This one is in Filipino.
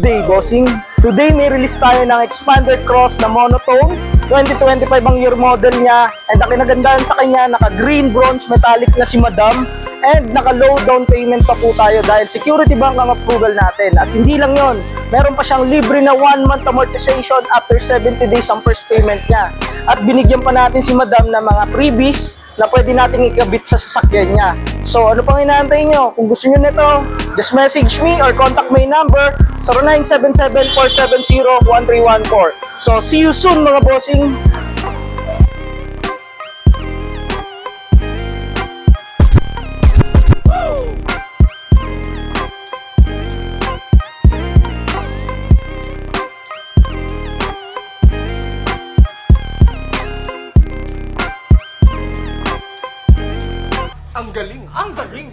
today, bossing. Today may release tayo ng expanded cross na monotone. 2025 ang year model niya. And ang kinagandahan sa kanya, naka-green bronze metallic na si Madam. And naka-low down payment pa po tayo dahil security bank ang approval natin. At hindi lang yon, meron pa siyang libre na 1 month amortization after 70 days ang first payment niya. At binigyan pa natin si Madam ng mga freebies na pwede nating ikabit sa sasakyan niya. So ano pang inaantay nyo? Kung gusto nyo nito, just message me or contact my number 0977-470-1314. So see you soon mga bossing! Ang galing! Ang galing!